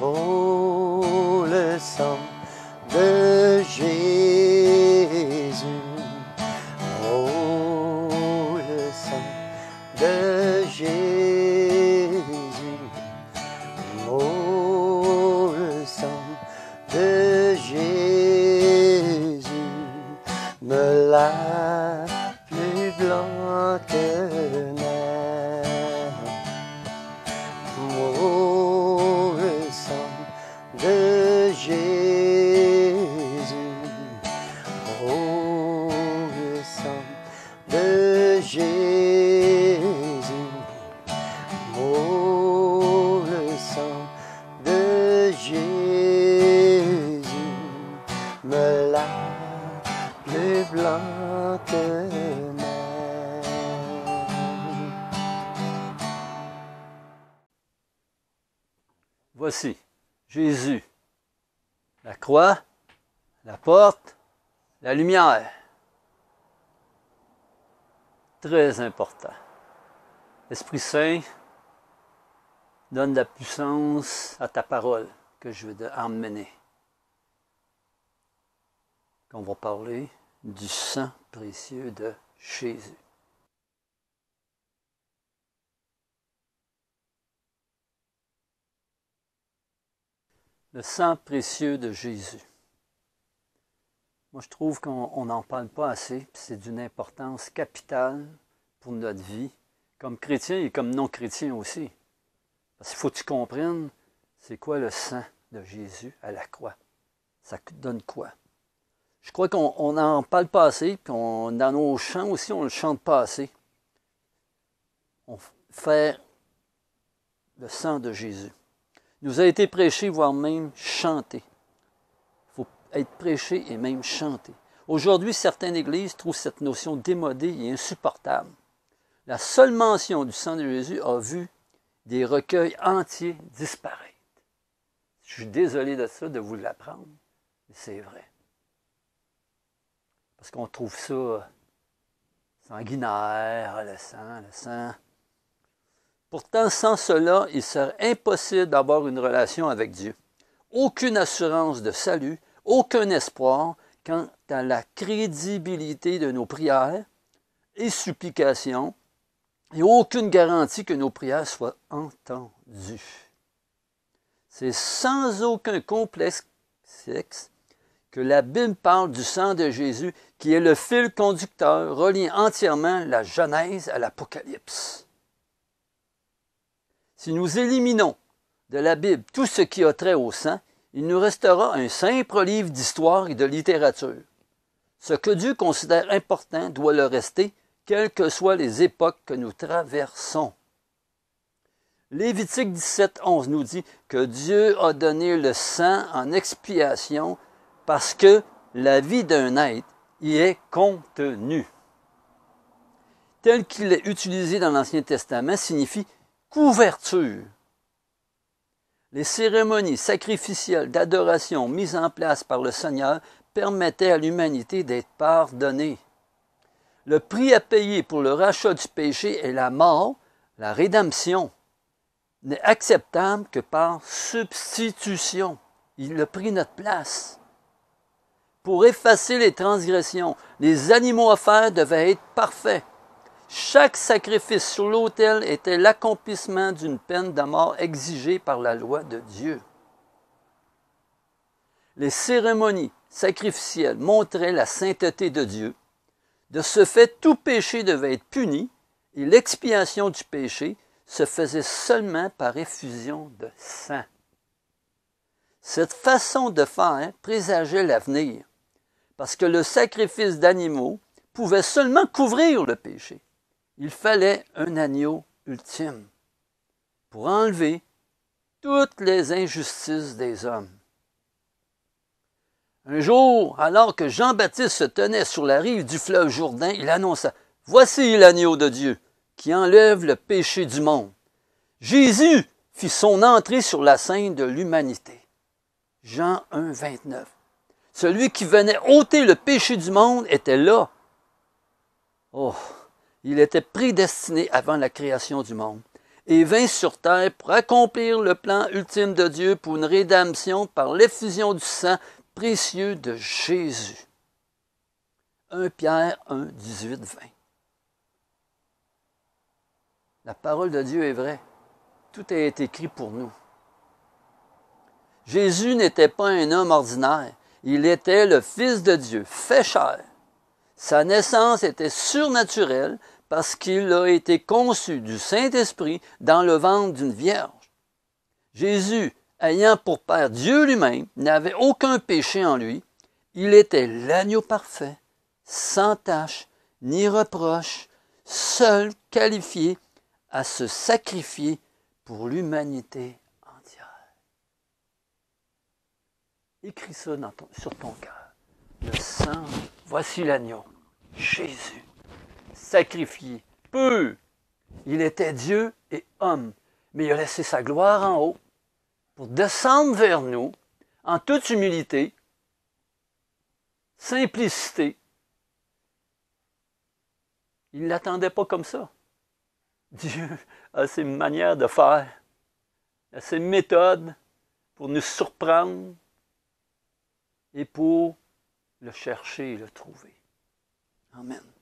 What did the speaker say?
Oh, le sang de Jésus. Oh, le sang de Jésus. Oh, le sang de Jésus me lave plus blanc que neige. Oh, le sang de Jésus. Oh, le sang de Jésus. Oh, le sang de Jésus me lave plus blanc que neige. Voici Jésus, la croix, la porte, la lumière. Très important. L'Esprit Saint donne de la puissance à ta parole que je vais emmener. On va parler du sang précieux de Jésus. Le sang précieux de Jésus. Moi, je trouve qu'on n'en parle pas assez, puis c'est d'une importance capitale pour notre vie, comme chrétien et comme non-chrétien aussi. Parce qu'il faut que tu comprennes c'est quoi le sang de Jésus à la croix. Ça donne quoi? Je crois qu'on n'en parle pas assez, puis dans nos chants aussi, on ne le chante pas assez. On fait le sang de Jésus. Il nous a été prêché, voire même chanté. Il faut être prêché et même chanté. Aujourd'hui, certaines églises trouvent cette notion démodée et insupportable. La seule mention du sang de Jésus a vu des recueils entiers disparaître. Je suis désolé de ça, de vous l'apprendre, mais c'est vrai. Parce qu'on trouve ça sanguinaire, le sang. Pourtant, sans cela, il serait impossible d'avoir une relation avec Dieu. Aucune assurance de salut, aucun espoir quant à la crédibilité de nos prières et supplications, et aucune garantie que nos prières soient entendues. C'est sans aucun complexe que la Bible parle du sang de Jésus, qui est le fil conducteur reliant entièrement la Genèse à l'Apocalypse. Si nous éliminons de la Bible tout ce qui a trait au sang, il nous restera un simple livre d'histoire et de littérature. Ce que Dieu considère important doit le rester, quelles que soient les époques que nous traversons. Lévitique 17:11 nous dit que Dieu a donné le sang en expiation parce que la vie d'un être y est contenue. Tel qu'il est utilisé dans l'Ancien Testament signifie couverture. Les cérémonies sacrificielles d'adoration mises en place par le Seigneur permettaient à l'humanité d'être pardonnée. Le prix à payer pour le rachat du péché est la mort, la rédemption. N'est acceptable que par substitution. Il a pris notre place. Pour effacer les transgressions, les animaux offerts devaient être parfaits. Chaque sacrifice sur l'autel était l'accomplissement d'une peine de mort exigée par la loi de Dieu. Les cérémonies sacrificielles montraient la sainteté de Dieu. De ce fait, tout péché devait être puni et l'expiation du péché se faisait seulement par effusion de sang. Cette façon de faire présageait l'avenir, parce que le sacrifice d'animaux pouvait seulement couvrir le péché. Il fallait un agneau ultime pour enlever toutes les injustices des hommes. Un jour, alors que Jean-Baptiste se tenait sur la rive du fleuve Jourdain, il annonça « Voici l'agneau de Dieu qui enlève le péché du monde. » Jésus fit son entrée sur la scène de l'humanité. Jean 1, 29. Celui qui venait ôter le péché du monde était là. Oh, il était prédestiné avant la création du monde. et vint sur terre pour accomplir le plan ultime de Dieu pour une rédemption par l'effusion du sang précieux de Jésus. 1 Pierre 1, 18, 20. La parole de Dieu est vraie. Tout est écrit pour nous. Jésus n'était pas un homme ordinaire. Il était le Fils de Dieu, fait chair. Sa naissance était surnaturelle parce qu'il a été conçu du Saint-Esprit dans le ventre d'une vierge. Jésus, ayant pour Père Dieu lui-même, n'avait aucun péché en lui. Il était l'agneau parfait, sans tache, ni reproche, seul qualifié à se sacrifier pour l'humanité entière. Écris ça sur ton cœur. Le sang, voici l'agneau, Jésus, sacrifié, pur. Il était Dieu et homme, mais il a laissé sa gloire en haut pour descendre vers nous en toute humilité, simplicité. Il ne l'attendait pas comme ça. Dieu a ses manières de faire, a ses méthodes pour nous surprendre et pour le chercher et le trouver. Amen.